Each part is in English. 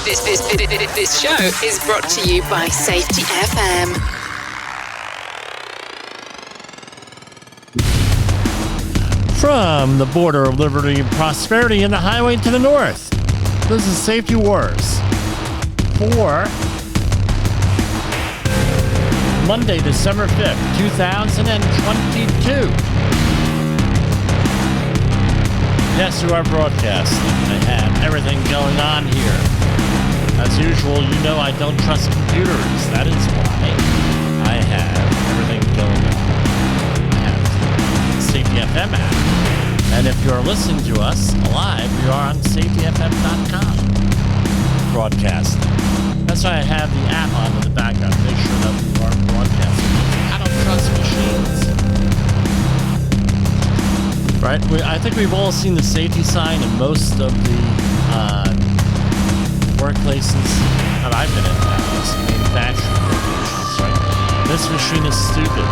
This show is brought to you by Safety FM. From the border of liberty and prosperity and the highway to the north, this is Safety Wars for Monday, December 5th, 2022. Yes, you are broadcasting. I have everything going on here. As usual, you know I don't trust computers. That is why I have everything going on. I have the Safety FM app. And if you're listening to us live, we are on safetyfm.com broadcasting. That's why I have the app on in the background to make sure that we are broadcasting. I don't trust machines. Right? I think we've all seen the safety sign in most of the workplaces that I've been in, at least manufacturing locations, right? This machine is stupid.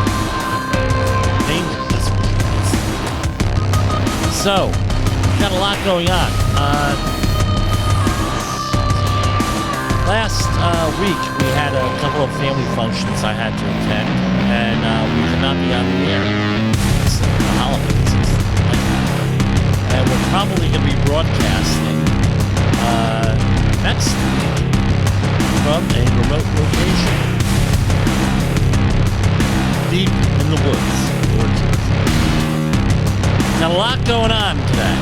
Dangerous, this machine is. So, got a lot going on. Last week, we had a couple of family functions I had to attend, and we could not be on the air. It's the holidays and stuff like that. And we're probably going to be broadcasting next week from a remote location deep in the woods. Got a lot going on today.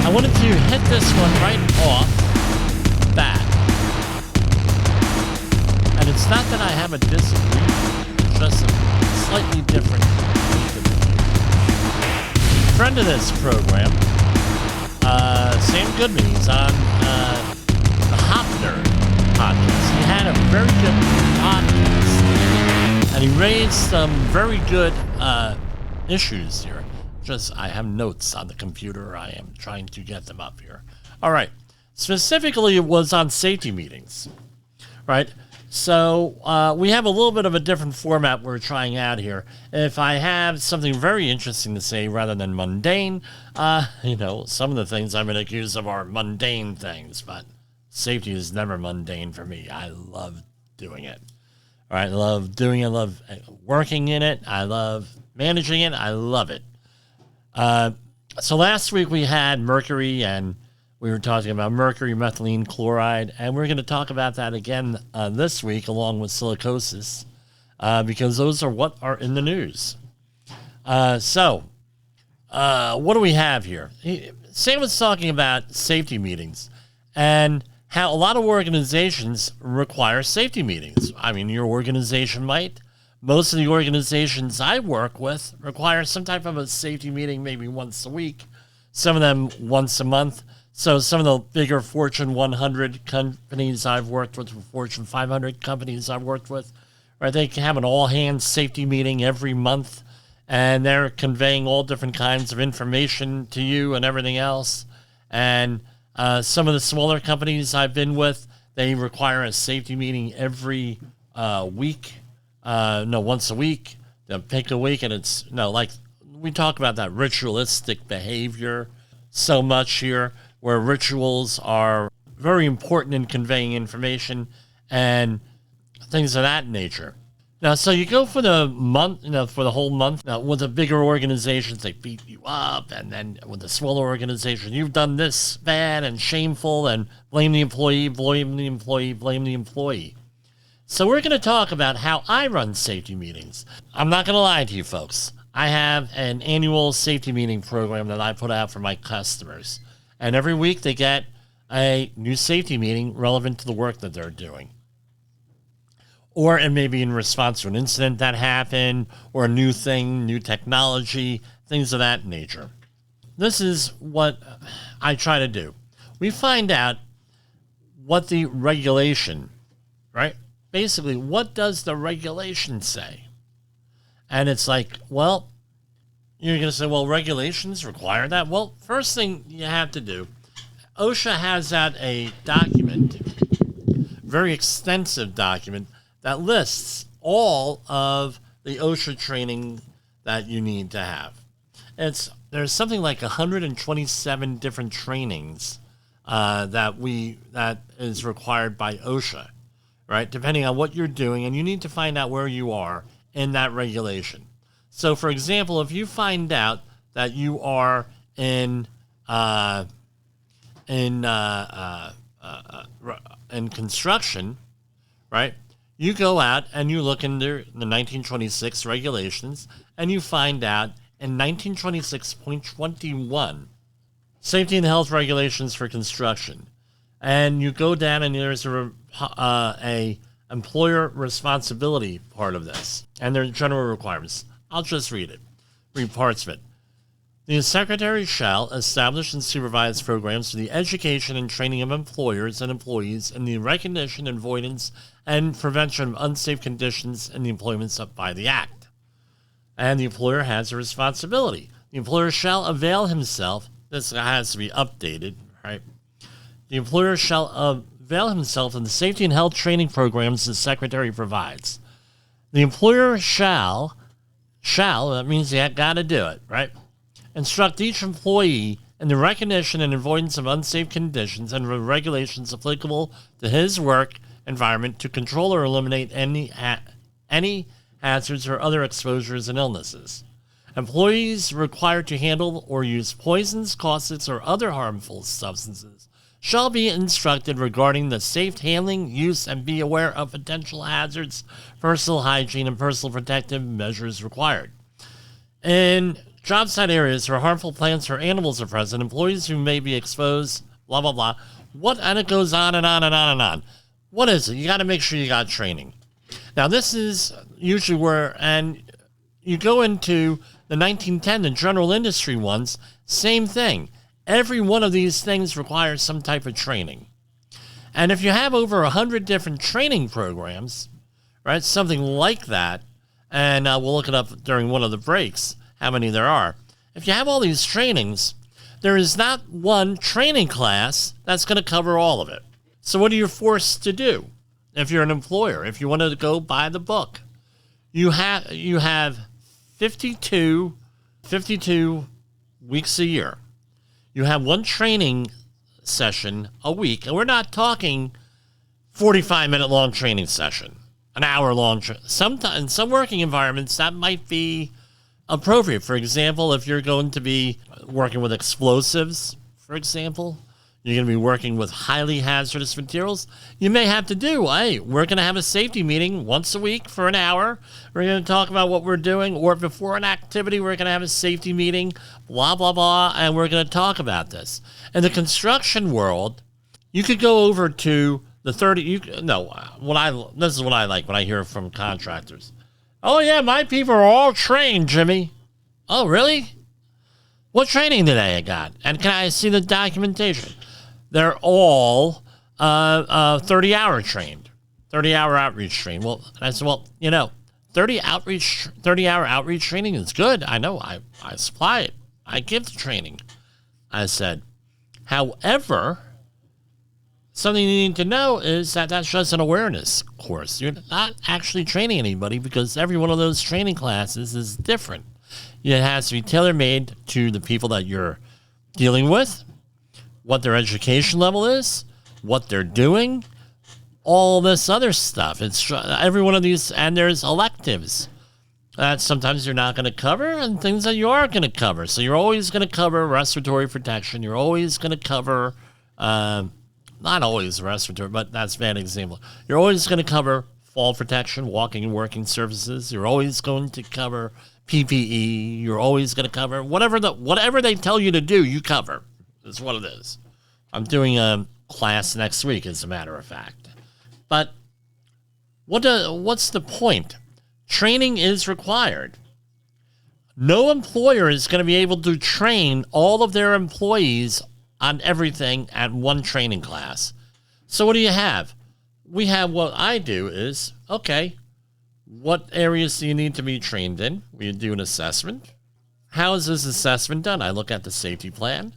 I wanted to hit this one right off the bat. And it's not that I have a disagreement, it's just a slightly different point of view. Friend of this program, Sam Goodman, he's on the Hop Nerd podcast. He had a very good podcast, and he raised some very good issues here. I have notes on the computer. I am trying to get them up here. All right. Specifically, it was on safety meetings, right? So we have a little bit of a different format we're trying out here. If I have something very interesting to say rather than mundane, some of the things I've been accused of are mundane things, but safety is never mundane for me. I love doing it. All right, I love doing it. I love working in it. I love managing it. I love it. So last week we had mercury, and we were talking about mercury, methylene chloride, and we're going to talk about that again this week along with silicosis, because those are what are in the news. So what do we have here? Sam was talking about safety meetings and how a lot of organizations require safety meetings. I mean, your organization might. Most of the organizations I work with require some type of a safety meeting maybe once a week, some of them once a month. So some of the bigger Fortune 100 companies I've worked with, Fortune 500 companies I've worked with, right, they have an all-hands safety meeting every month, and they're conveying all different kinds of information to you and everything else. And some of the smaller companies I've been with, they require a safety meeting every week. Once a week. They'll pick a week, and it's, like we talk about that ritualistic behavior so much here, where rituals are very important in conveying information and things of that nature. Now, so you go for the month, for the whole month. Now, with the bigger organizations, they beat you up, and then with the smaller organization, you've done this bad and shameful, and blame the employee, blame the employee, blame the employee. So we're going to talk about how I run safety meetings. I'm not going to lie to you folks. I have an annual safety meeting program that I put out for my customers. And every week they get a new safety meeting relevant to the work that they're doing. Or it may be in response to an incident that happened, or a new thing, new technology, things of that nature. This is what I try to do. We find out what the regulation, right? Basically, what does the regulation say? And it's like, well, you're going to say, well, regulations require that. Well, first thing you have to do, OSHA has out a document, very extensive document, that lists all of the OSHA training that you need to have. There's something like 127 different trainings that is required by OSHA, right? Depending on what you're doing, and you need to find out where you are in that regulation. So, for example, if you find out that you are in construction, right? You go out and you look into the 1926 regulations, and you find out in 1926.21, safety and health regulations for construction, and you go down and there's a employer responsibility part of this, and there's general requirements. I'll just read parts of it. The Secretary shall establish and supervise programs for the education and training of employers and employees in the recognition, avoidance, and prevention of unsafe conditions in the employment by the Act. And the employer has a responsibility. The employer shall avail himself, this has to be updated, right? The employer shall avail himself of the safety and health training programs the Secretary provides. The employer shall, that means you got to do it, right? Instruct each employee in the recognition and avoidance of unsafe conditions and regulations applicable to his work environment to control or eliminate any hazards or other exposures and illnesses. Employees required to handle or use poisons, caustics, or other harmful substances shall be instructed regarding the safe handling, use, and be aware of potential hazards, personal hygiene, and personal protective measures required. In job site areas where harmful plants or animals are present, employees who may be exposed, blah, blah, blah. And it goes on and on and on and on. What is it? You got to make sure you got training. Now, this is usually and you go into the 1910, the general industry ones, same thing. Every one of these things requires some type of training. And if you have over 100 different training programs, right, something like that, and we'll look it up during one of the breaks, how many there are. If you have all these trainings, there is not one training class that's going to cover all of it. So what are you forced to do if you're an employer? If you want to go buy the book, you have 52 weeks a year. You have one training session a week, and we're not talking 45-minute long training session, an hour long. Sometimes in some working environments that might be appropriate. For example, if you're going to be working with explosives, for example, you're going to be working with highly hazardous materials, you may have to we're going to have a safety meeting once a week for an hour. We're going to talk about what we're doing, or before an activity, we're going to have a safety meeting, blah, blah, blah, and we're going to talk about this. In the construction world, you could go over to the 30, this is what I like when I hear from contractors. Oh, yeah, my people are all trained, Jimmy. Oh, really? What training did I got? And can I see the documentation? They're all 30-hour trained, 30-hour outreach trained. Well, I said, 30-hour outreach training is good. I know. I supply it. I give the training. I said, however, something you need to know is that that's just an awareness course. You're not actually training anybody because every one of those training classes is different. It has to be tailor-made to the people that you're dealing with, what their education level is, what they're doing, all this other stuff. It's every one of these, and there's electives that sometimes you're not going to cover and things that you are going to cover. So you're always going to cover respiratory protection. You're always going to cover, not always respiratory, but that's a bad example. You're always going to cover fall protection, walking and working surfaces. You're always going to cover PPE. You're always going to cover whatever they tell you to do, you cover. Is what it is. I'm doing a class next week, as a matter of fact. But what's the point? Training is required. No employer is going to be able to train all of their employees on everything at one training class. So what do you have? We have what I do is, okay, what areas do you need to be trained in? We do an assessment. How is this assessment done? I look at the safety plan.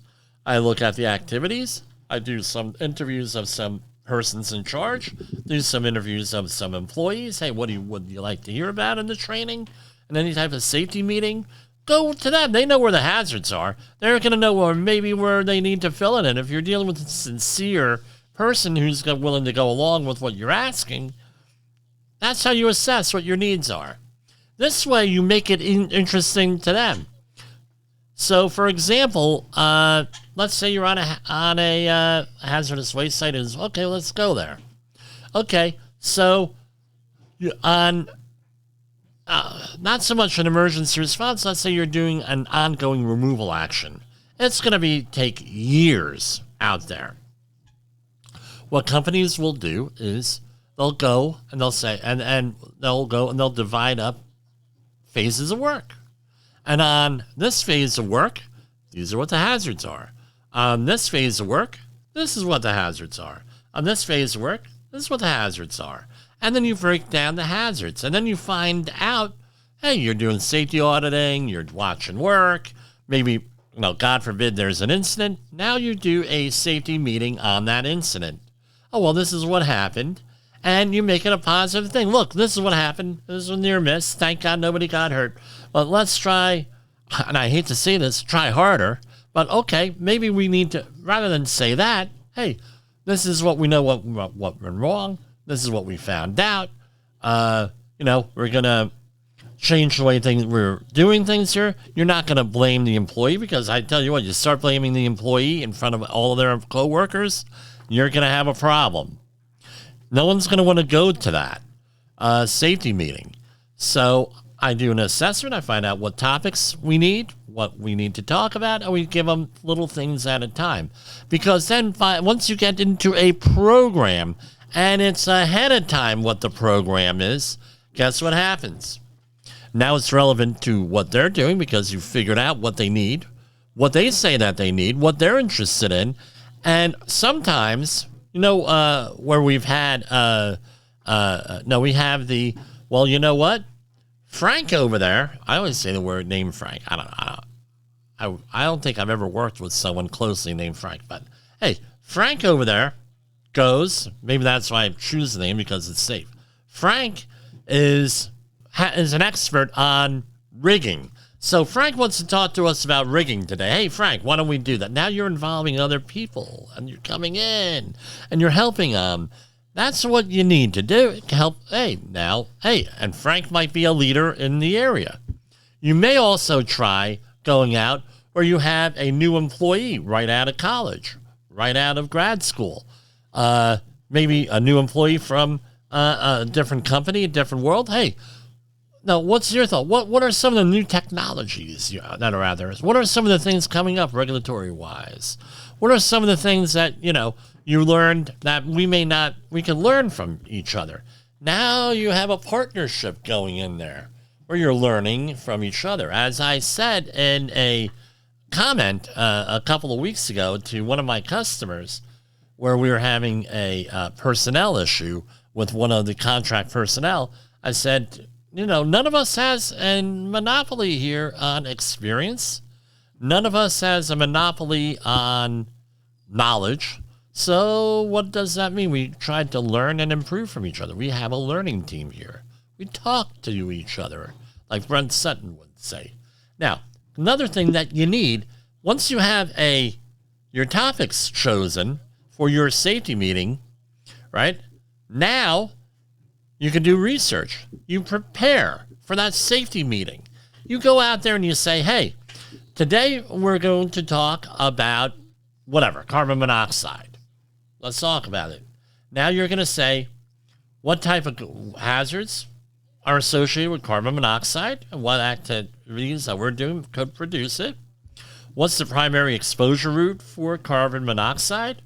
I look at the activities. I do some interviews of some persons in charge, do some interviews of some employees. Hey, what would you like to hear about in the training? And any type of safety meeting, go to them. They know where the hazards are. They're going to know where they need to fill it in. If you're dealing with a sincere person who's willing to go along with what you're asking, that's how you assess what your needs are. This way, you make it interesting to them. So, for example, let's say you're on a hazardous waste site. Okay, let's go there. Okay, so on not so much an emergency response. Let's say you're doing an ongoing removal action. It's going to take years out there. What companies will do is they'll go and they'll say, and they'll go and they'll divide up phases of work. And on this phase of work, these are what the hazards are. On this phase of work, this is what the hazards are. On this phase of work, this is what the hazards are. And then you break down the hazards. And then you find out, hey, you're doing safety auditing, you're watching work, maybe, God forbid there's an incident. Now you do a safety meeting on that incident. Oh, well, this is what happened. And you make it a positive thing. Look, this is what happened. This is a near miss. Thank God nobody got hurt. But let's try, and I hate to say this, try harder. But okay, maybe we need to, rather than say that, hey, this is what we know what went wrong. This is what we found out. We're going to change the way we're doing things here. You're not going to blame the employee, because I tell you what, you start blaming the employee in front of all of their coworkers, you're going to have a problem. No one's going to want to go to that safety meeting. So I do an assessment. I find out what topics we need, what we need to talk about, and we give them little things at a time. Because then once you get into a program and it's ahead of time what the program is, guess what happens? Now it's relevant to what they're doing, because you figured out what they need, what they say that they need, what they're interested in. And sometimes, where we've had, we have you know what? Frank over there, I always say the name Frank. I don't think I've ever worked with someone closely named Frank, but hey, Frank over there goes, maybe that's why I choose the name, because it's safe. Frank is an expert on rigging. So Frank wants to talk to us about rigging today. Hey, Frank, why don't we do that? Now you're involving other people, and you're coming in, and you're helping them. That's what you need to do. Help. And Frank might be a leader in the area. You may also try going out where you have a new employee right out of college, right out of grad school. Maybe a new employee from a different company, a different world. Hey, now, what's your thought? What are some of the new technologies that are out there? What are some of the things coming up regulatory-wise? What are some of the things that, you learned that we can learn from each other? Now you have a partnership going in there where you're learning from each other. As I said in a comment a couple of weeks ago to one of my customers, where we were having a personnel issue with one of the contract personnel, I said, none of us has a monopoly here on experience. None of us has a monopoly on knowledge. So what does that mean? We tried to learn and improve from each other. We have a learning team here. We talk to each other, like Brent Sutton would say. Now, another thing that you need, once you have your topics chosen for your safety meeting, right? Now, you can do research. You prepare for that safety meeting. You go out there and you say, hey, today we're going to talk about whatever, carbon monoxide. Let's talk about it. Now you're going to say what type of hazards are associated with carbon monoxide and what activities that we're doing could produce it. What's the primary exposure route for carbon monoxide?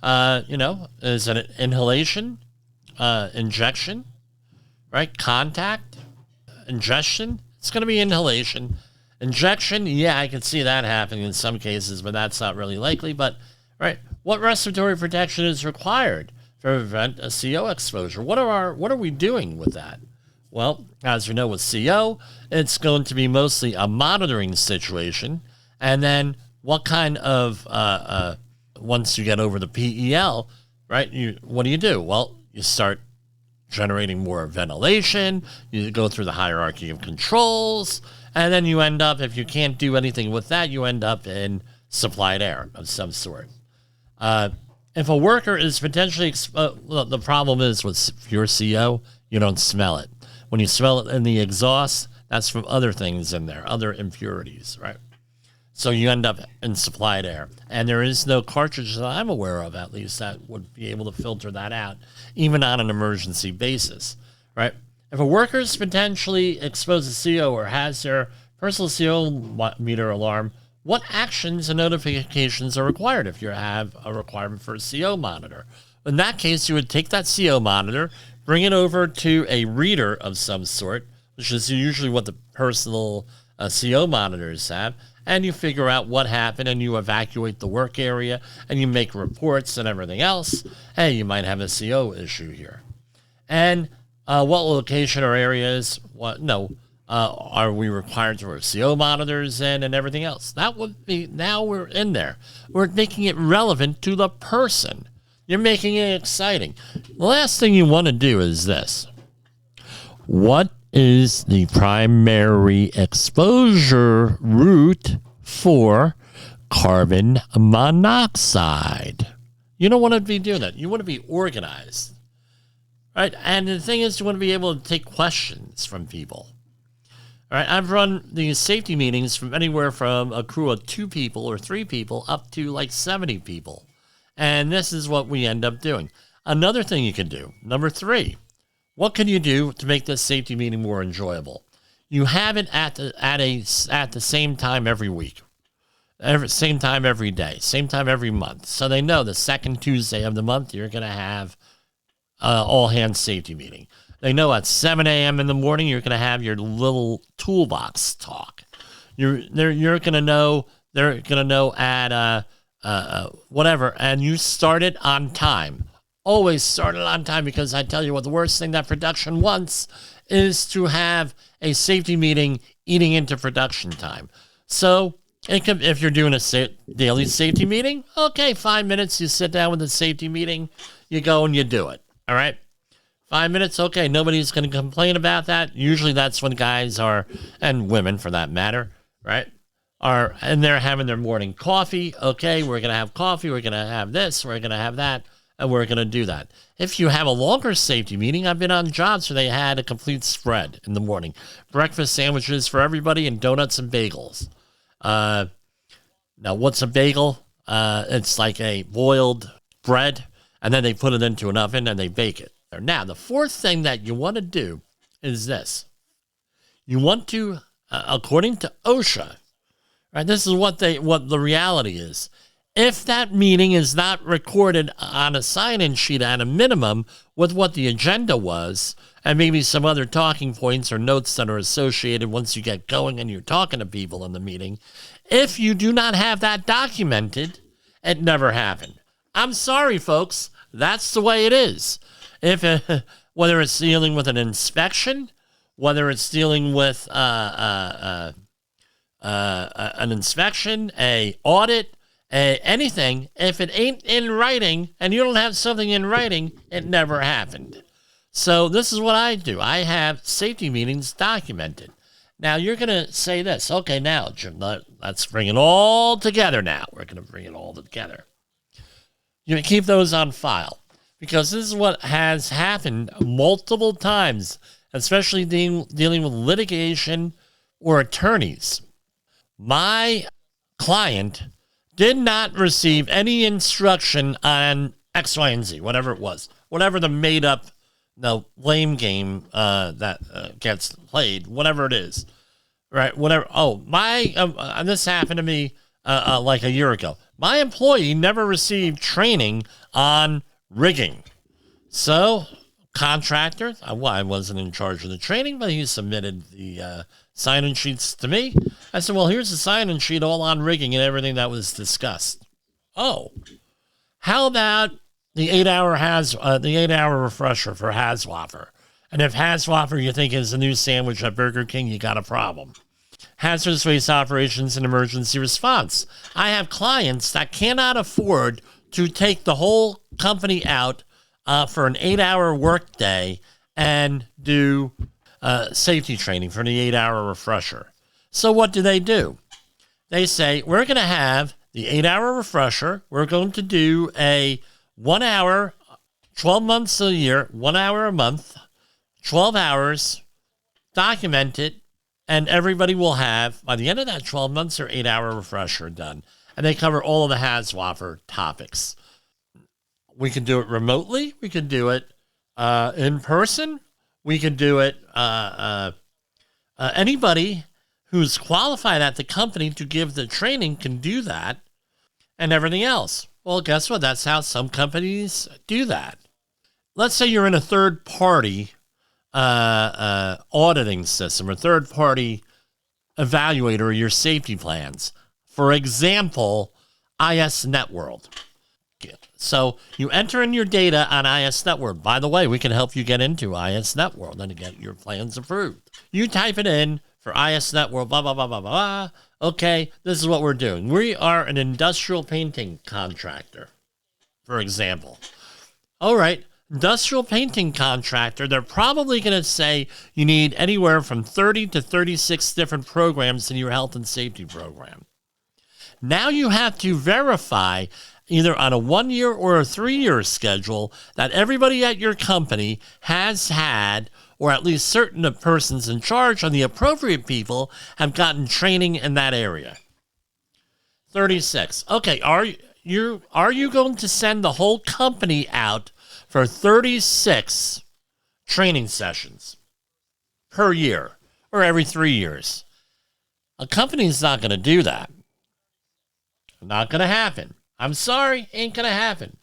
Is it an inhalation, injection? Right? Contact, ingestion. It's going to be inhalation. Injection, yeah, I can see that happening in some cases, but that's not really likely. But, right, what respiratory protection is required to prevent a CO exposure? What are we doing with that? Well, as you know, with CO, it's going to be mostly a monitoring situation. And then what kind of, once you get over the PEL, right, what do? Well, you start generating more ventilation, you go through the hierarchy of controls, And then you end up, if you can't do anything with that, you end up in supplied air of some sort. If a worker is potentially, well, the problem is with your CO, you don't smell it. When you smell it in the exhaust, that's from other things in there, other impurities, right? So you end up in supplied air. And there is no cartridge that I'm aware of, at least, that would be able to filter that out, even on an emergency basis, right? If a worker is potentially exposed to CO or has their personal CO meter alarm, what actions and notifications are required if you have a requirement for a CO monitor? In that case, you would take that CO monitor, bring it over to a reader of some sort, which is usually what the personal CO monitors have, and you figure out what happened and you evacuate the work area and you make reports and everything else. Hey, you might have a CO issue here. And what location or areas, are we required to have CO monitors in and everything else? That would be, now we're in there. We're making it relevant to the person. You're making it exciting. The last thing you want to do is this. What is the primary exposure route for carbon monoxide? You don't want to be doing that. You want to be organized. Right? And the thing is, you want to be able to take questions from people. All right, I've run these safety meetings from anywhere from a crew of 2 people or 3 people up to like 70 people. And this is what we end up doing. Another thing you can do, number 3, what can you do to make this safety meeting more enjoyable? You have it at the same time every week, same time every day, same time every month. So they know the second Tuesday of the month you're going to have all hands safety meeting. They know at 7 a.m. in the morning you're going to have your little toolbox talk. You're going to know. They're going to know at whatever, and you start it on time. Always start it on time, because I tell you what, the worst thing that production wants is to have a safety meeting eating into production time. So if you're doing a daily safety meeting, okay, 5 minutes, you sit down with the safety meeting, you go and you do it. All right. 5 minutes, okay, nobody's going to complain about that. Usually that's when guys are, and women for that matter, right, are, and they're having their morning coffee. Okay, we're going to have coffee, we're going to have this, we're going to have that, and we're going to do that. If you have a longer safety meeting, I've been on jobs where they had a complete spread in the morning. Breakfast sandwiches for everybody and donuts and bagels. Now, what's a bagel? It's like a boiled bread, and then they put it into an oven and they bake it. Now, the 4th thing that you want to do is this. You want to, according to OSHA, right? This is what the reality is. If that meeting is not recorded on a sign-in sheet at a minimum with what the agenda was, and maybe some other talking points or notes that are associated once you get going and you're talking to people in the meeting, if you do not have that documented, it never happened. I'm sorry, folks. That's the way it is. If whether it's dealing with an inspection, whether it's dealing with an inspection, a audit, anything, if it ain't in writing and you don't have something in writing, it never happened. So this is what I do. I have safety meetings documented. Now you're going to say this. Okay, now, Jim, let's bring it all together now. We're going to bring it all together. You keep those on file. Because this is what has happened multiple times, especially dealing with litigation or attorneys. My client did not receive any instruction on X, Y, and Z, whatever it was. Whatever the made-up, lame game that gets played, whatever it is. Right, whatever. Oh, this happened to me like a year ago. My employee never received training on rigging. So, contractor, I wasn't in charge of the training, but he submitted the sign-in sheets to me. I said, well, here's the sign-in sheet all on rigging and everything that was discussed. Oh, how about the 8-hour refresher for Haswaffer? And if Haswaffer you think is the new sandwich at Burger King, you got a problem. Hazardous waste operations and emergency response. I have clients that cannot afford to take the whole company out for an 8-hour workday and do safety training for the 8-hour refresher. So what do? They say, we're going to have the 8-hour refresher. We're going to do a 1 hour, 12 months a year, 1 hour a month, 12 hours, document it, and everybody will have, by the end of that 12 months, their 8-hour refresher done. And they cover all of the HAZWOPER topics. We can do it remotely. We can do it in person. We can do it, anybody who's qualified at the company to give the training can do that, and everything else. Well, guess what? That's how some companies do that. Let's say you're in a third-party auditing system or third-party evaluator of your safety plans. For example, IS Networld. So you enter in your data on IS Networld. By the way, we can help you get into IS Networld and get your plans approved. You type it in for IS Networld, blah, blah, blah, blah, blah. Okay, this is what we're doing. We are an industrial painting contractor, for example. All right, industrial painting contractor, they're probably going to say you need anywhere from 30 to 36 different programs in your health and safety program. Now you have to verify either on a 1 year or a 3 year schedule that everybody at your company has had, or at least certain persons in charge or the appropriate people have gotten training in that area. 36. Okay, are you going to send the whole company out for 36 training sessions per year or every 3 years? A company's not going to do that. Not going to happen. I'm sorry, ain't going to happen.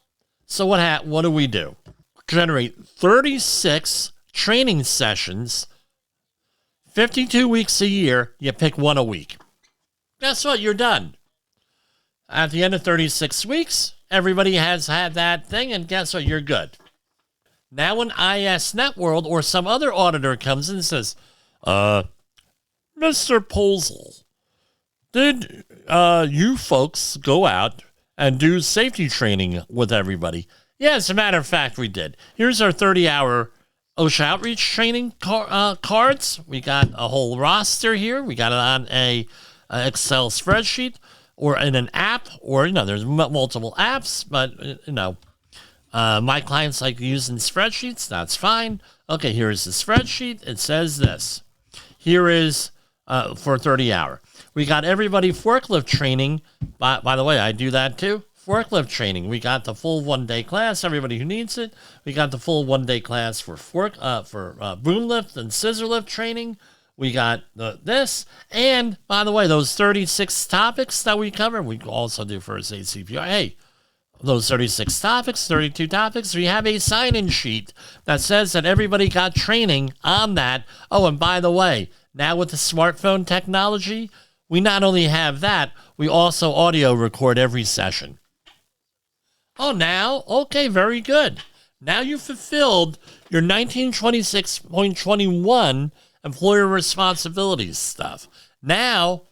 So what do we do? Generate 36 training sessions, 52 weeks a year, you pick one a week. Guess what? You're done. At the end of 36 weeks, everybody has had that thing, and guess what? You're good. Now when IS Networld or some other auditor comes in and says, Mr. Posel, did you folks go out and do safety training with everybody? Yeah, as a matter of fact, we did. Here's our 30-hour OSHA outreach training cards. We got a whole roster here. We got it on a Excel spreadsheet or in an app, or, there's multiple apps, but, my clients like using spreadsheets. That's fine. Okay, here's the spreadsheet. It says this. Here is for 30-hour. We got everybody forklift training. By the way, I do that too. Forklift training. We got the full 1-day class. Everybody who needs it. We got the full 1-day class for boom lift and scissor lift training. We got this. And by the way, those 36 topics that we cover, we also do first aid CPR. Hey, those 36 topics, 32 topics, we have a sign-in sheet that says that everybody got training on that. Oh, and by the way, now with the smartphone technology, we not only have that, we also audio record every session. Oh, now? Okay, very good. Now you fulfilled your 1926.21 employer responsibilities stuff. Now,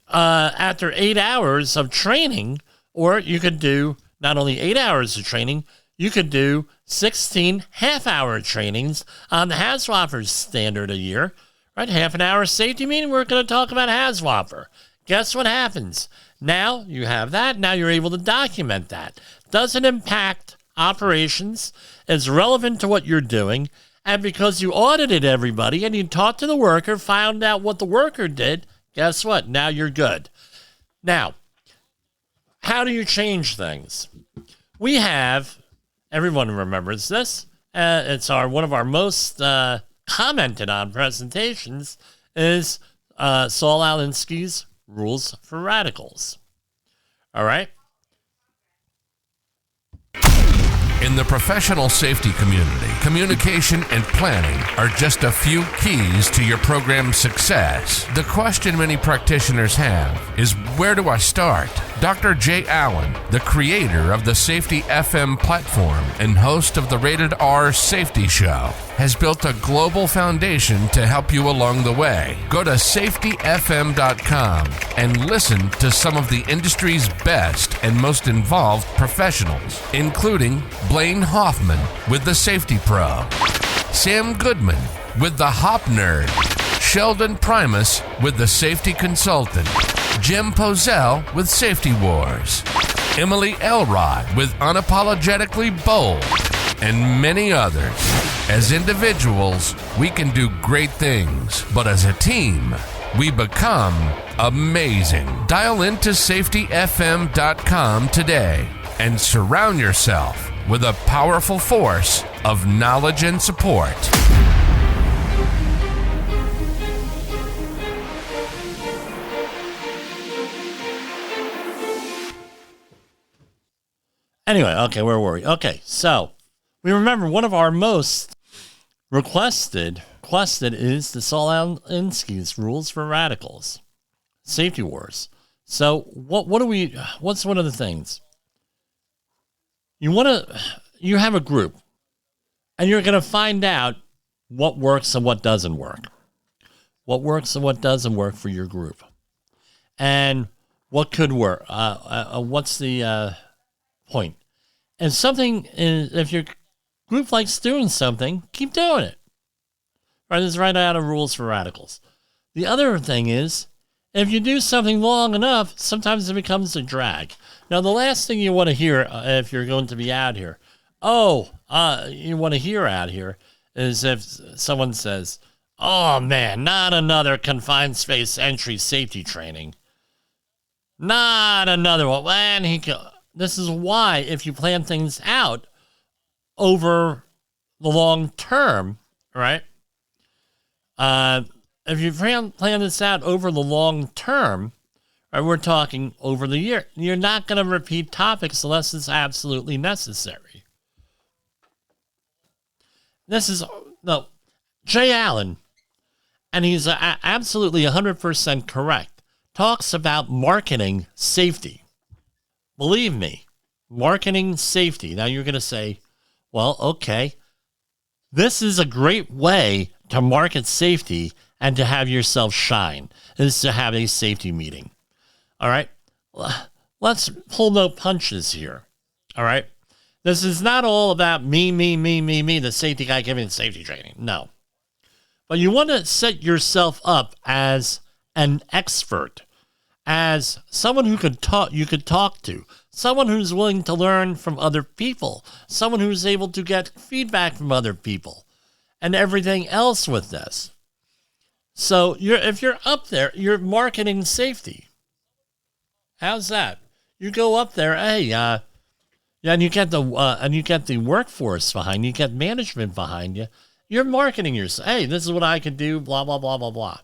after 8 hours of training, or you could do not only 8 hours of training, you could do 16 half-hour trainings on the HAZWOPER standard a year. Right, half an hour safety meeting, we're going to talk about HAZWOPER. Guess what happens? Now you have that. Now you're able to document that. Doesn't impact operations. It's relevant to what you're doing. And because you audited everybody and you talked to the worker, found out what the worker did, guess what? Now you're good. Now, how do you change things? We have, everyone remembers this, it's one of our most commented on presentations is Saul Alinsky's Rules for Radicals. All right? In the professional safety community, communication and planning are just a few keys to your program's success. The question many practitioners have is, where do I start? Dr. Jay Allen, the creator of the Safety FM platform and host of the Rated R Safety Show, has built a global foundation to help you along the way. Go to safetyfm.com and listen to some of the industry's best and most involved professionals, including Blaine Hoffman with the Safety Pro, Sam Goodman with the Hop Nerd, Sheldon Primus with The Safety Consultant, Jim Pozell with Safety Wars, Emily Elrod with Unapologetically Bold, and many others. As individuals, we can do great things, but as a team, we become amazing. Dial into safetyfm.com today and surround yourself with a powerful force of knowledge and support. Anyway, okay, where were we? Okay, so we remember one of our most requested is the Saul Alinsky's Rules for Radicals, Safety Wars. So what's one of the things? You have a group, and you're going to find out what works and what doesn't work. What works and what doesn't work for your group. And what could work. What's the point? And if your group likes doing something, keep doing it. Right, it's right out of Rules for Radicals. The other thing is, if you do something long enough, sometimes it becomes a drag. Now, the last thing you want to hear if you're going to be out here, you want to hear out here is if someone says, oh man, not another confined space entry safety training. Not another one. Man, this is why if you plan things out over the long term, right? If you plan this out over the long term, right, we're talking over the year, you're not going to repeat topics unless it's absolutely necessary. Jay Allen, and he's absolutely 100% correct, talks about marketing safety. Believe me, marketing safety. Now you're going to say, well, okay, this is a great way to market safety and to have yourself shine, is to have a safety meeting. All right? Let's pull no punches here. All right? This is not all about me, the safety guy giving safety training. No. But you want to set yourself up as an expert, as someone you could talk to, someone who's willing to learn from other people, someone who's able to get feedback from other people, and everything else with this. So if you're up there, you're marketing safety. How's that? You go up there, and you get the workforce behind you, you get management behind you. You're marketing yourself. Hey, this is what I can do, blah, blah, blah, blah, blah.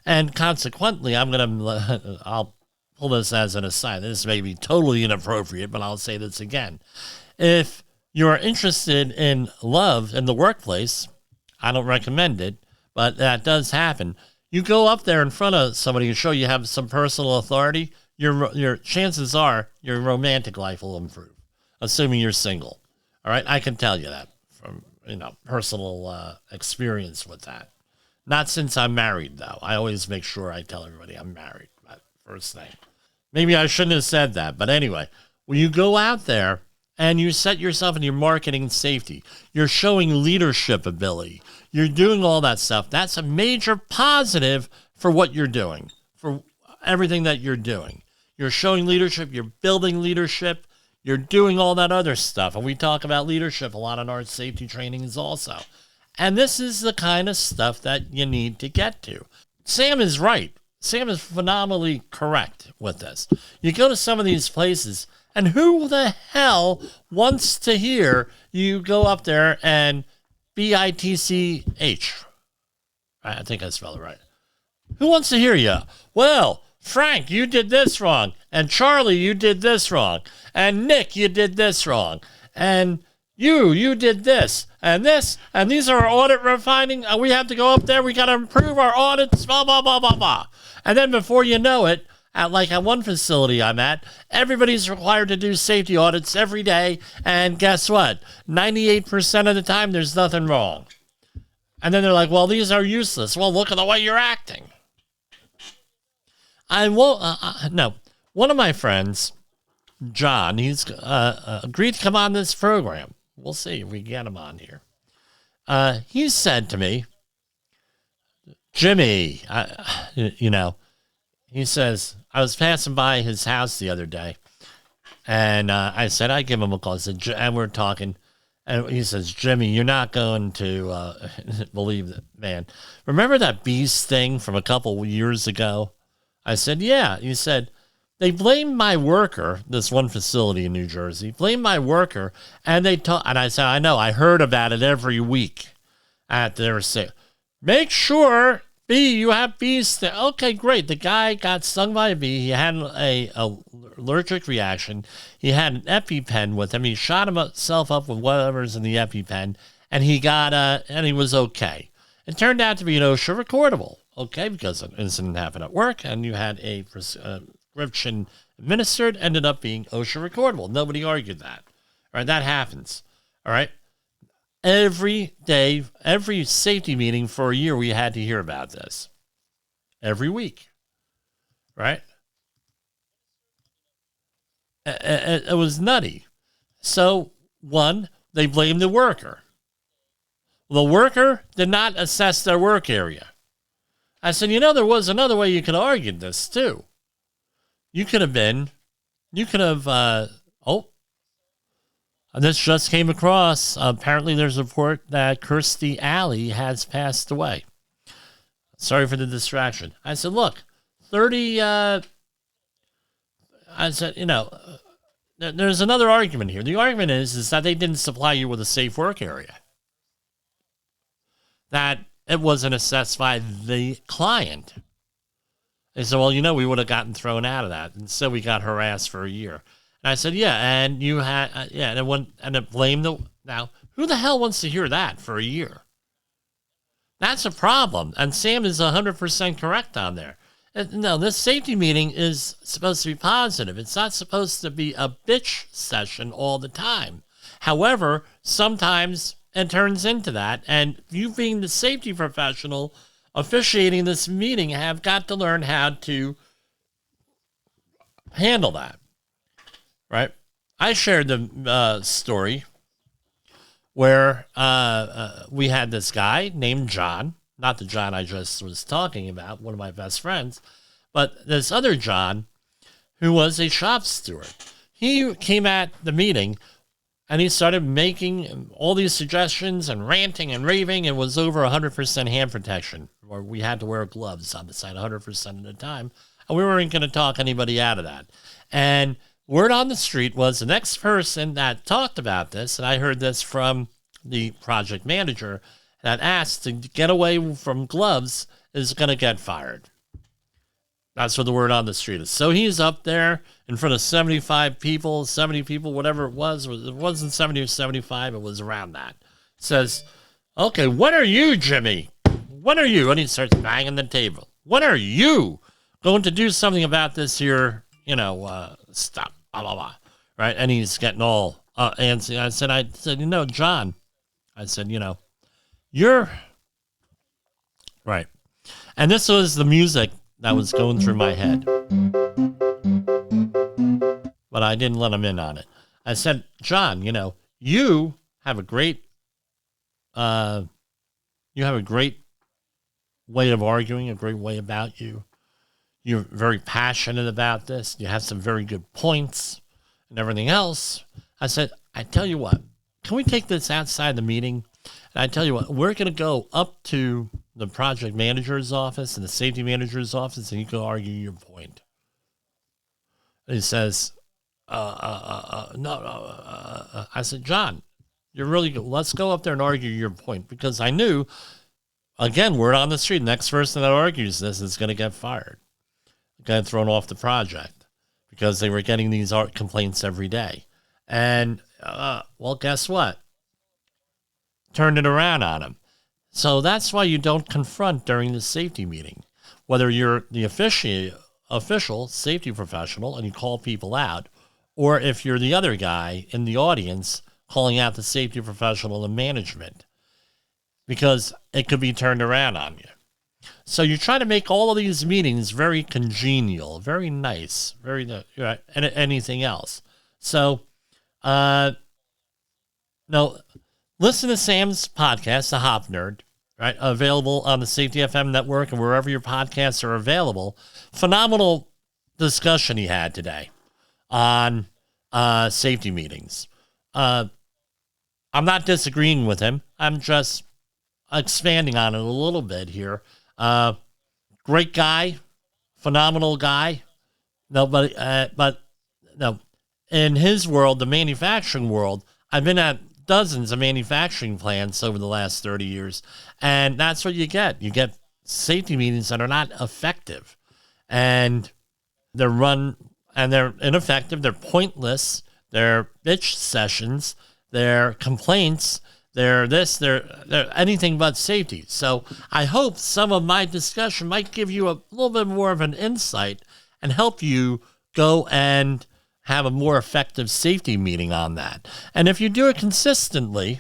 And consequently, I'll pull this as an aside. This may be totally inappropriate, but I'll say this again. If you're interested in love in the workplace, I don't recommend it, but that does happen. You go up there in front of somebody and show you have some personal authority, your chances are your romantic life will improve, assuming you're single. All right, I can tell you that from personal experience with that. Not since I'm married, though. I always make sure I tell everybody I'm married. First thing. Maybe I shouldn't have said that, but anyway, when you go out there and you set yourself in your marketing safety, you're showing leadership ability, you're doing all that stuff. That's a major positive for what you're doing, for everything that you're doing. You're showing leadership, you're building leadership, you're doing all that other stuff. And we talk about leadership a lot in our safety trainings also. And this is the kind of stuff that you need to get to. Sam is right. Sam is phenomenally correct with this. You go to some of these places, and who the hell wants to hear you go up there and BITCH? I think I spelled it right. Who wants to hear you? Well, Frank, you did this wrong. And Charlie, you did this wrong. And Nick, you did this wrong. And you did this. And these are our audit refining. We have to go up there. We got to improve our audits, blah, blah, blah, blah, blah. And then before you know it, at one facility I'm at, everybody's required to do safety audits every day. And guess what? 98% of the time, there's nothing wrong. And then they're like, well, these are useless. Well, look at the way you're acting. No. One of my friends, John, he's agreed to come on this program. We'll see if we get him on here. He said to me, Jimmy, he says, I was passing by his house the other day, and I said, I give him a call. I said, and we're talking, and he says, Jimmy, you're not going to believe that, man. Remember that bees thing from a couple years ago? I said, yeah. He said, they blamed my worker, this one facility in New Jersey, blamed my worker, and and I said, I know, I heard about it every week. They were saying, make sure, you have bees. Okay, great. The guy got stung by a bee. He had a allergic reaction. He had an EpiPen with him. He shot himself up with whatever's in the EpiPen, and he was okay. It turned out to be an OSHA recordable, okay, because an incident happened at work, and you had a prescription administered, ended up being OSHA recordable. Nobody argued that. All right, that happens. All right. Every day, every safety meeting for a year, we had to hear about this. Every week. Right? It was nutty. So, one, they blamed the worker. The worker did not assess their work area. I said, there was another way you could have argued this, too. And this just came across. Apparently, there's a report that Kirstie Alley has passed away. Sorry for the distraction. I said, look, 30, I said, there's another argument here. The argument is that they didn't supply you with a safe work area. That it wasn't assessed by the client. They said, well, we would have gotten thrown out of that. And so we got harassed for a year. And I said, yeah, and you had, and it blamed now, who the hell wants to hear that for a year? That's a problem. And Sam is 100% correct on there. No, this safety meeting is supposed to be positive. It's not supposed to be a bitch session all the time. However, sometimes it turns into that. And you being the safety professional officiating this meeting have got to learn how to handle that. Right? I shared the story where we had this guy named John, not the John I just was talking about, one of my best friends, but this other John who was a shop steward. He came at the meeting and he started making all these suggestions and ranting and raving. It was over 100% hand protection, or we had to wear gloves on the side 100% of the time. And we weren't going to talk anybody out of that. And word on the street was the next person that talked about this, and I heard this from the project manager, that asked to get away from gloves is going to get fired. That's what the word on the street is. So he's up there in front of 75 people, 70 people, whatever it was. It wasn't 70 or 75. It was around that. Says, okay, what are you, Jimmy? What are you? And he starts banging the table. What are you going to do something about this here, stop, blah, blah, blah. Right? And he's getting all antsy. I said, John, I said, you're right. And this was the music that was going through my head. But I didn't let him in on it. I said, John, you have a great way of arguing, a great way about you. You're very passionate about this. You have some very good points and everything else. I said, I tell you what, can we take this outside the meeting? And I tell you what, we're going to go up to the project manager's office and the safety manager's office, and you can argue your point. And he says, no. I said, John, you're really good. Let's go up there and argue your point, because I knew, again, word on the street, next person that argues this is going to get fired, get thrown off the project, because they were getting these complaints every day. And, well, guess what? Turned it around on him. So that's why you don't confront during the safety meeting. Whether you're the official safety professional and you call people out, or if you're the other guy in the audience calling out the safety professional and management, because it could be turned around on you. So you try to make all of these meetings very congenial, very nice, and anything else. So, no, listen to Sam's podcast, The Hop Nerd. right? Available on the Safety FM network and wherever your podcasts are available. Phenomenal discussion he had today on safety meetings. I'm not disagreeing with him. I'm just expanding on it a little bit here. Great guy, phenomenal guy. Nobody, but no, in his world, the manufacturing world, I've been at dozens of manufacturing plants over the last 30 years, and that's what you get. You get safety meetings that are not effective, and they're run, and they're ineffective, they're pointless, they're bitch sessions, they're complaints, they're anything but safety. So I hope some of my discussion might give you a little bit more of an insight and help you go and have a more effective safety meeting on that. And if you do it consistently,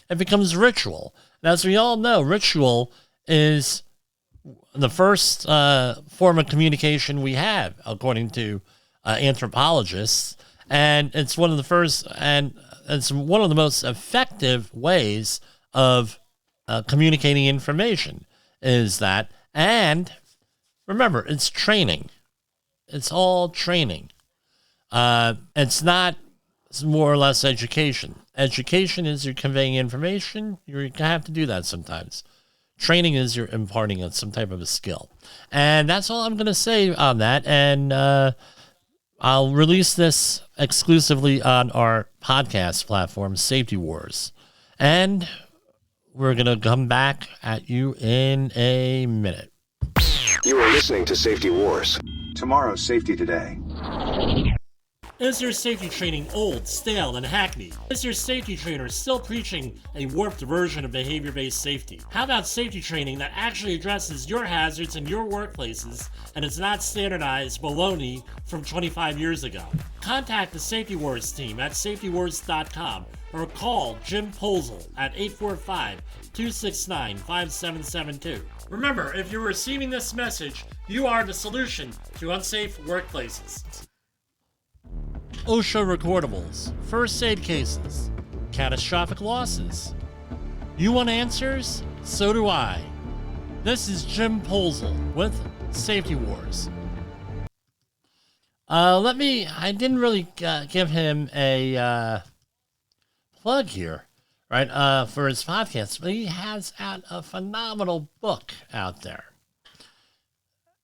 it becomes ritual. And as we all know, ritual is the first form of communication we have, according to anthropologists. And it's one of the first, and it's one of the most effective ways of communicating information is that. And remember, it's training. It's all training. It's more or less education. Education is you're conveying information. You have to do that sometimes. Training is you're imparting some type of a skill. And that's all I'm going to say on that. And I'll release this exclusively on our podcast platform, Safety Wars. And we're going to come back at you in a minute. You are listening to Safety Wars. Tomorrow's Safety Today. Is your safety training old, stale, and hackneyed? Is your safety trainer still preaching a warped version of behavior-based safety? How about safety training that actually addresses your hazards in your workplaces and is not standardized baloney from 25 years ago? Contact the Safety Wars team at safetywars.com or call Jim Posel at 845-269-5772. Remember, if you're receiving this message, you are the solution to unsafe workplaces. OSHA recordables, first aid cases, catastrophic losses. You want answers? So do I. This is Jim Posel with Safety Wars. I didn't really give him a plug here, right, for his podcast, but he has had a phenomenal book out there.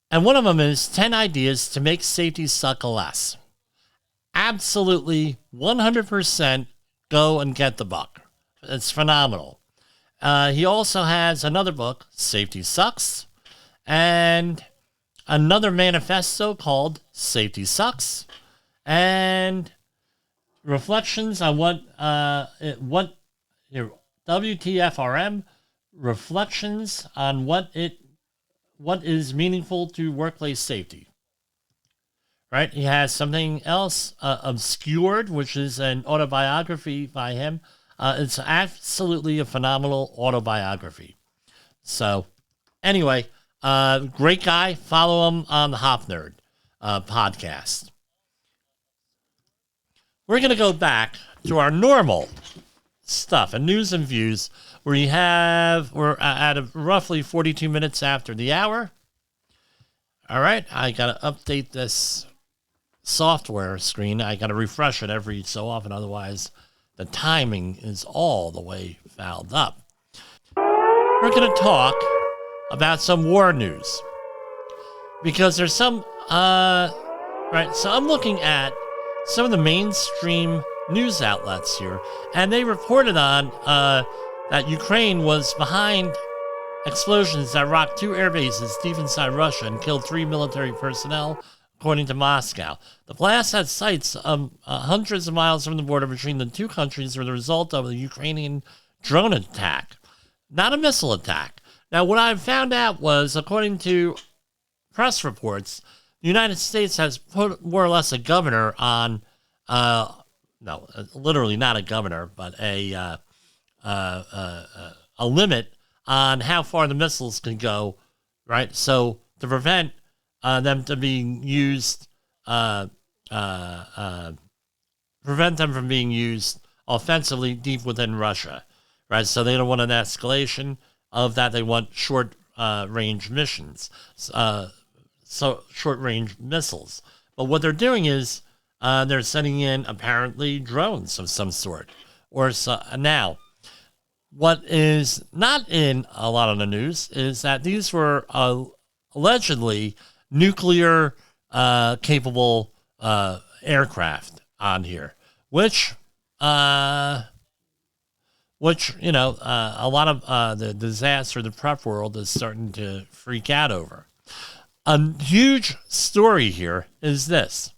And one of them is 10 Ideas to Make Safety Suck Less. Absolutely 100% go and get the book. It's phenomenal. He also has another book, Safety Sucks, and another manifesto called Safety Sucks, and reflections on WTFRM, reflections on what is meaningful to workplace safety. Right, he has something else, Obscured, which is an autobiography by him. It's absolutely a phenomenal autobiography. So, anyway, great guy. Follow him on the Hop Nerd podcast. We're going to go back to our normal stuff and news and views. We're at roughly 42 minutes after the hour. All right, I got to update this software screen. I got to refresh it every so often, otherwise the timing is all the way fouled up. We're going to talk about some war news because there's some right, so I'm looking at some of the mainstream news outlets here, and they reported on that Ukraine was behind explosions that rocked 2 air bases deep inside Russia and killed 3 military personnel, according to Moscow. The blast had sites hundreds of miles from the border between the two countries were the result of a Ukrainian drone attack, not a missile attack. Now, what I found out was, according to press reports, the United States has put more or less a governor on, literally not a governor, but a limit on how far the missiles can go, right? So to prevent them to being used, prevent them from being used offensively deep within Russia, right? So they don't want an escalation of that they want short range missions, so short range missiles. But what they're doing is they're sending in apparently drones of some sort. Now, what is not in a lot of the news is that these were allegedly nuclear capable aircraft on here, which a lot of the disaster, the prep world is starting to freak out over. A huge story here is this.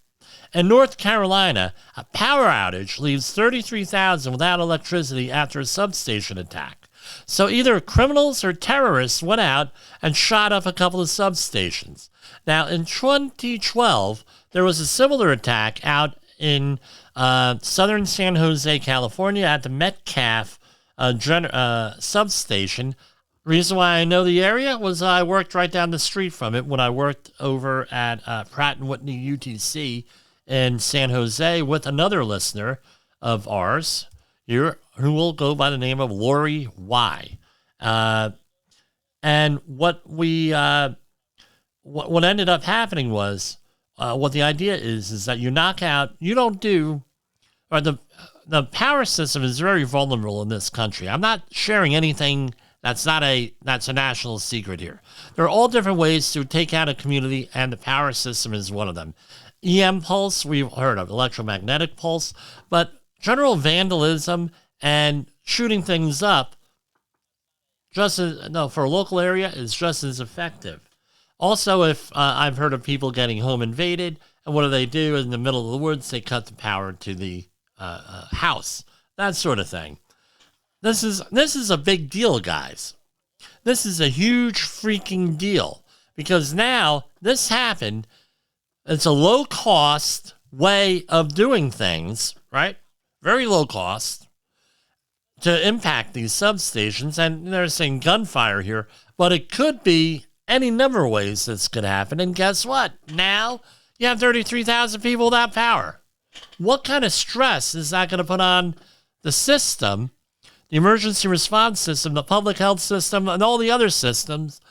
In North Carolina, a power outage leaves 33,000 without electricity after a substation attack. So either criminals or terrorists went out and shot up a couple of substations. Now, in 2012, there was a similar attack out in southern San Jose, California at the Metcalf substation. Reason why I know the area was I worked right down the street from it when I worked over at Pratt & Whitney UTC in San Jose with another listener of ours here who will go by the name of Lori Y. And what ended up happening was what the idea is that you knock out, you don't do, or the power system is very vulnerable in this country. I'm not sharing anything that's a national secret here. There are all different ways to take out a community, and the power system is one of them. EM pulse, we've heard of electromagnetic pulse, but general vandalism and shooting things up for a local area is just as effective. Also, if I've heard of people getting home invaded, and what do? In the middle of the woods, they cut the power to the house, that sort of thing. This is a big deal, guys. This is a huge freaking deal because now this happened. It's a low-cost way of doing things, right? Very low cost to impact these substations. And they're saying gunfire here, but it could be any number of ways this could happen. And guess what? Now you have 33,000 people without power. What kind of stress is that going to put on the system, the emergency response system, the public health system, and all the other systems,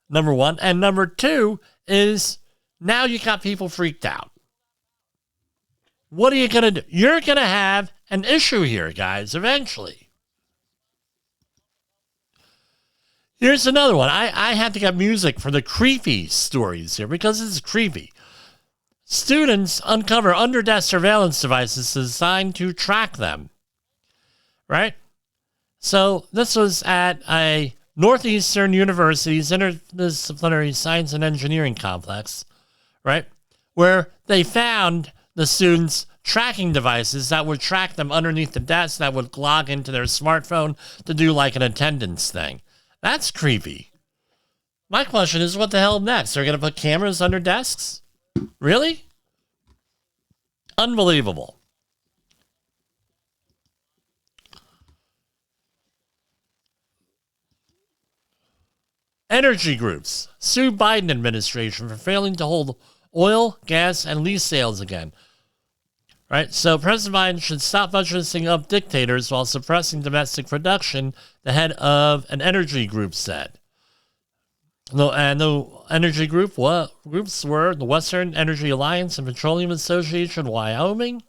number one? And number two is now you got people freaked out. What are you going to do? You're going to have an issue here, guys, eventually. Here's another one. I had to get music for the creepy stories here because this is creepy. Students uncover under-desk surveillance devices designed to track them. Right? So this was at a Northeastern University's Interdisciplinary Science and Engineering Complex, right? Where they found the students tracking devices that would track them underneath the desk that would log into their smartphone to do like an attendance thing. That's creepy. My question is, what the hell next? They're going to put cameras under desks? Really? Unbelievable. Energy groups sue Biden administration for failing to hold oil, gas, and lease sales again. Right? So President Biden should stop budgeting up dictators while suppressing domestic production, the head of an energy group said. And the energy groups were the Western Energy Alliance and Petroleum Association Wyoming.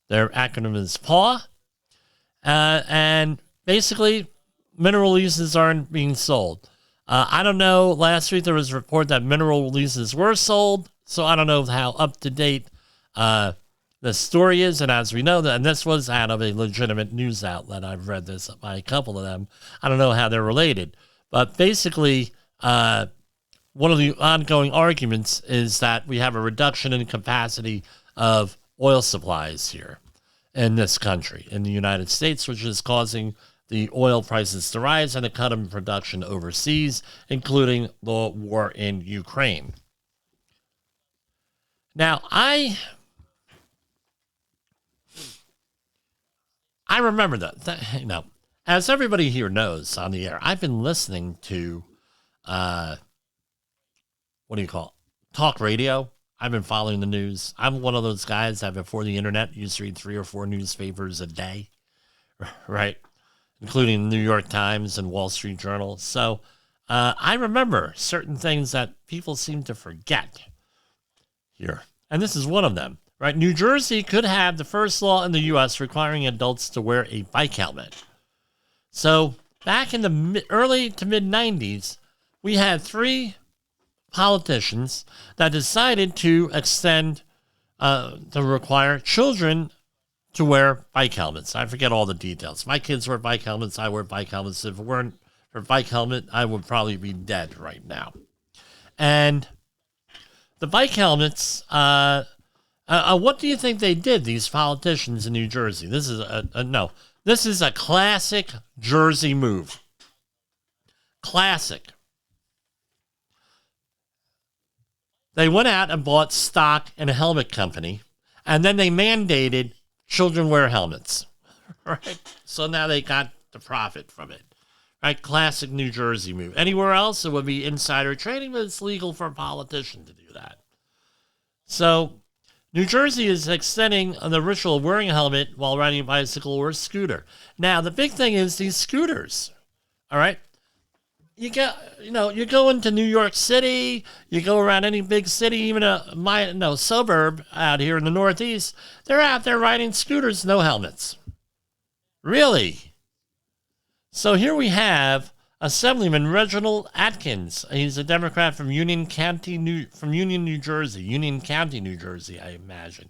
Their acronym is PAW. And basically, mineral leases aren't being sold. I don't know. Last week there was a report that mineral leases were sold, so I don't know how up to date the story is. And as we know, and this was out of a legitimate news outlet. I've read this by a couple of them. I don't know how they're related, but basically, one of the ongoing arguments is that we have a reduction in capacity of oil supplies here in this country, in the United States, which is causing the oil prices to rise and a cut in production overseas, including the war in Ukraine. Now, I remember that, as everybody here knows on the air, I've been listening to, talk radio. I've been following the news. I'm one of those guys that before the internet used to read 3 or 4 newspapers a day, right? including the New York Times and Wall Street Journal. So I remember certain things that people seem to forget here. And this is one of them, right? New Jersey could have the first law in the U.S. requiring adults to wear a bike helmet. So back in the early to mid 90s, we had 3 politicians that decided to extend, to require children to wear bike helmets. I forget all the details. My kids wear bike helmets. I wear bike helmets. If it weren't for bike helmet, I would probably be dead right now. And the bike helmets, what do you think they did, these politicians in New Jersey? This is this is a classic Jersey move. Classic. They went out and bought stock in a helmet company, and then they mandated children wear helmets, right? So now they got the profit from it, right? Classic New Jersey move. Anywhere else, it would be insider trading, but it's legal for a politician to do that. So New Jersey is extending the ritual of wearing a helmet while riding a bicycle or a scooter. Now, the big thing is these scooters, all right? You go into New York City, you go around any big city, even a suburb out here in the Northeast, they're out there riding scooters, no helmets. Really? So here we have Assemblyman Reginald Atkins. He's a Democrat from Union County, New Jersey, I imagine,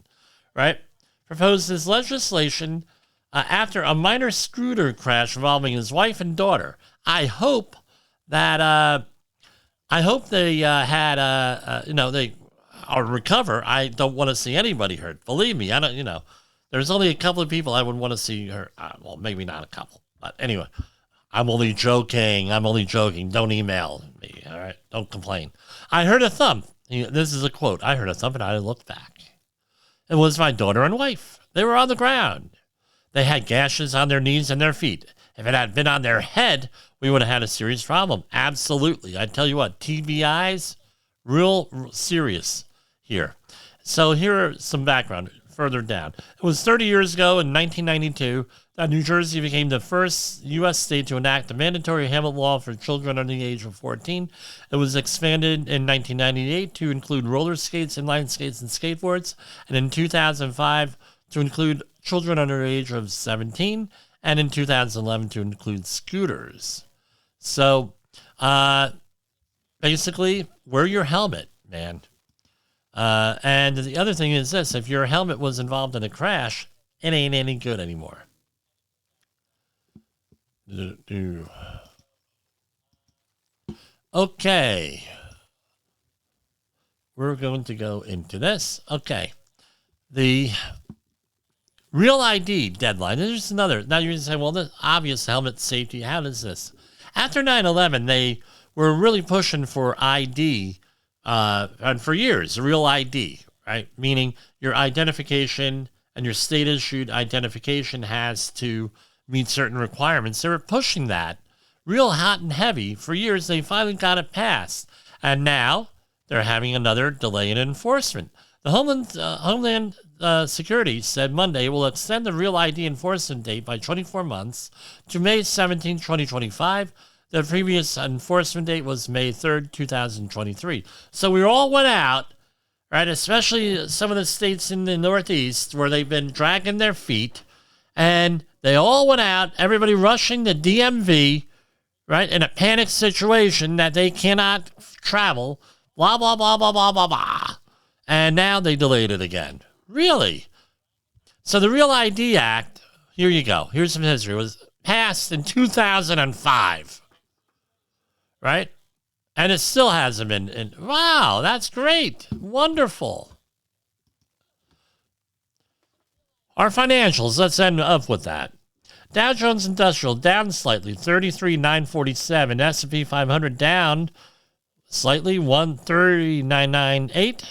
right? Proposed this legislation after a minor scooter crash involving his wife and daughter. I hope they they recover. I don't want to see anybody hurt. Believe me, there's only a couple of people I would want to see hurt. Well, maybe not a couple, but anyway, I'm only joking. Don't email me. All right. Don't complain. I heard a thump. This is a quote. I heard a thump and I looked back. It was my daughter and wife. They were on the ground. They had gashes on their knees and their feet. If it had been on their head, we would have had a serious problem. Absolutely. I tell you what, TBIs, real serious here. So here are some background further down. It was 30 years ago in 1992 that New Jersey became the first U.S. state to enact a mandatory helmet law for children under the age of 14. It was expanded in 1998 to include roller skates, inline skates, and skateboards, and in 2005 to include children under the age of 17, and in 2011 to include scooters. So, basically, wear your helmet, man. And the other thing is this: if your helmet was involved in a crash, it ain't any good anymore. Okay. We're going to go into this. Okay. The Real ID deadline. There's another. Now you're going to say, well, the obvious helmet safety. How does this? After 9/11, they were really pushing for ID, and for years, real ID, right? Meaning your identification and your state-issued identification has to meet certain requirements. They were pushing that real hot and heavy for years. They finally got it passed, and now they're having another delay in enforcement. The Homeland Security said Monday will extend the Real ID enforcement date by 24 months to May 17, 2025. The previous enforcement date was May 3rd, 2023. So we all went out, right, especially some of the states in the Northeast where they've been dragging their feet, and they all went out, everybody rushing the DMV, right, in a panic situation that they cannot travel, blah, blah, blah, blah, blah, blah, blah. And now they delayed it again. Really? So the Real ID Act, here you go. Here's some history. It was passed in 2005. Right? And it still hasn't been. Wow, that's great. Wonderful. Our financials, let's end up with that. Dow Jones Industrial down slightly, 33,947. S&P 500 down slightly, 130,998.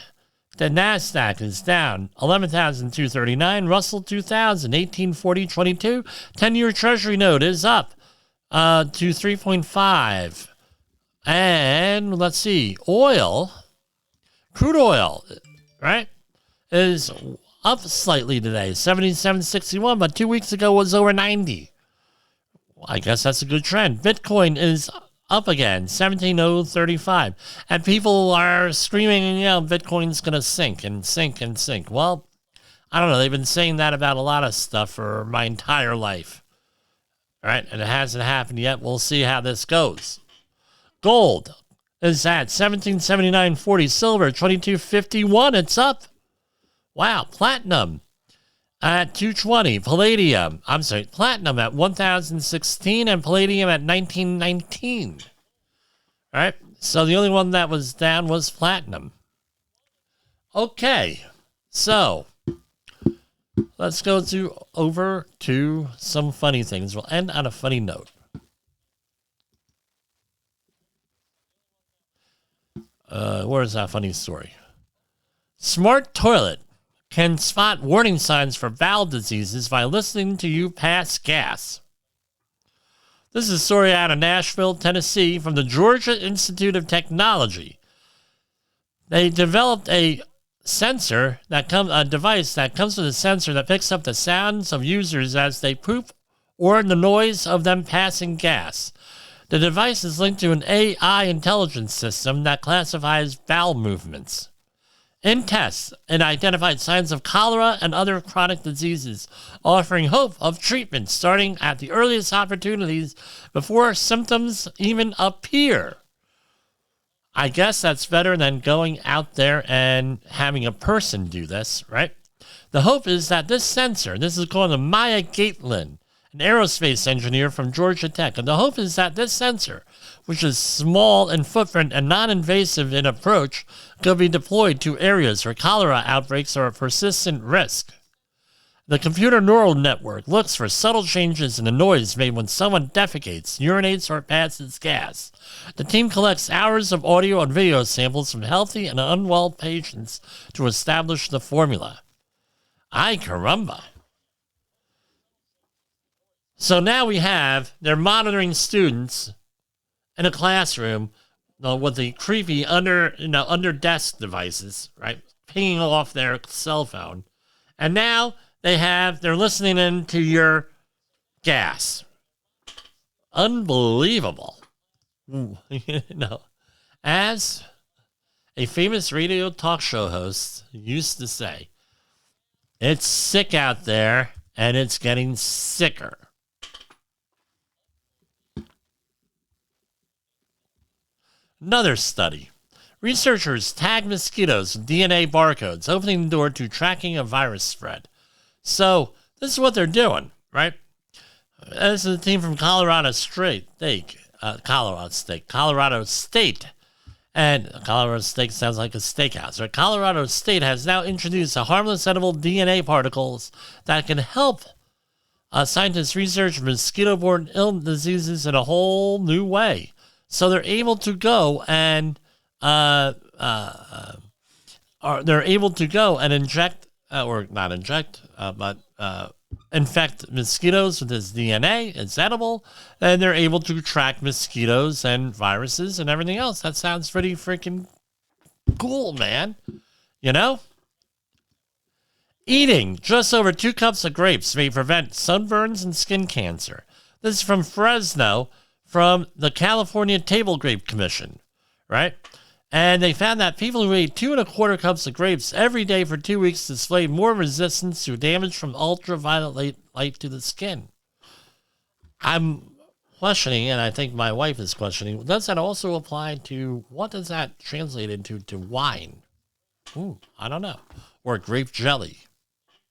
The NASDAQ is down 11,239. Russell 2000, 1840.22. 10-year Treasury note is up to 3.5. And let's see, crude oil, right, is up slightly today, 77.61, but 2 weeks ago was over 90. I guess that's a good trend. Bitcoin is up again, 17,035. And people are screaming, Bitcoin's going to sink and sink and sink. Well, I don't know. They've been saying that about a lot of stuff for my entire life. All right. And it hasn't happened yet. We'll see how this goes. Gold is at 1779.40. Silver, 22.51. It's up. Wow. Platinum at 220. Platinum at 1,016 and palladium at 1919. All right. So the only one that was down was platinum. Okay. So let's go over to some funny things. We'll end on a funny note. Where's that funny story? Smart toilet can spot warning signs for bowel diseases by listening to you pass gas. This is a story out of Nashville, Tennessee, from the Georgia Institute of Technology. They developed a device that comes with a sensor that picks up the sounds of users as they poop or the noise of them passing gas. The device is linked to an AI intelligence system that classifies bowel movements. In tests, it identified signs of cholera and other chronic diseases, offering hope of treatment starting at the earliest opportunities before symptoms even appear. I guess that's better than going out there and having a person do this, right? The hope is that this sensor, this is called Maya Gatelin, an aerospace engineer from Georgia Tech, and the hope is that this sensor, which is small in footprint and non-invasive in approach, could be deployed to areas where cholera outbreaks are a persistent risk. The computer neural network looks for subtle changes in the noise made when someone defecates, urinates, or passes gas. The team collects hours of audio and video samples from healthy and unwell patients to establish the formula. Ay caramba. So now they're monitoring students in a classroom with the creepy under desk devices, right? Pinging off their cell phone. And now they're listening in to your gas. Unbelievable. As a famous radio talk show host used to say, it's sick out there and it's getting sicker. Another study. Researchers tag mosquitoes with DNA barcodes, opening the door to tracking a virus spread. So this is what they're doing, right? This is a team from Colorado State. And Colorado State sounds like a steakhouse, right? Colorado State has now introduced a harmless edible DNA particles that can help scientists research mosquito-borne diseases in a whole new way. So they're able to go and inject, or not inject, but infect mosquitoes with this DNA. It's edible, and they're able to track mosquitoes and viruses and everything else. That sounds pretty freaking cool, man. Eating just over 2 cups of grapes may prevent sunburns and skin cancer. This is from Fresno, from the California Table Grape Commission, right? And they found that people who ate 2¼ cups of grapes every day for 2 weeks displayed more resistance to damage from ultraviolet light to the skin. I'm questioning, and I think my wife is questioning, does that also apply to, what does that translate into to wine? I don't know. Or grape jelly.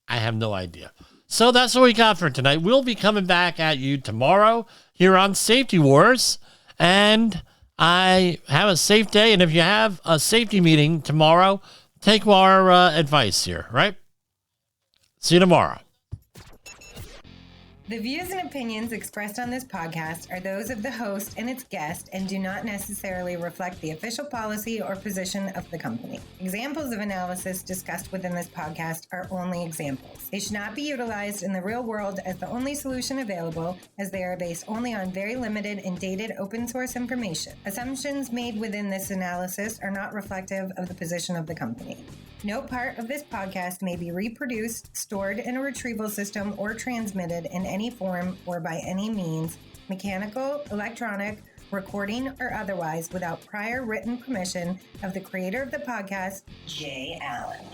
I have no idea. So that's what we got for tonight. We'll be coming back at you tomorrow here on Safety Wars. And I have a safe day. And if you have a safety meeting tomorrow, take our advice here, right? See you tomorrow. The views and opinions expressed on this podcast are those of the host and its guest and do not necessarily reflect the official policy or position of the company. Examples of analysis discussed within this podcast are only examples. They should not be utilized in the real world as the only solution available, as they are based only on very limited and dated open source information. Assumptions made within this analysis are not reflective of the position of the company. No part of this podcast may be reproduced, stored in a retrieval system, or transmitted in any form or by any means, mechanical, electronic, recording, or otherwise, without prior written permission of the creator of the podcast, Jay Allen.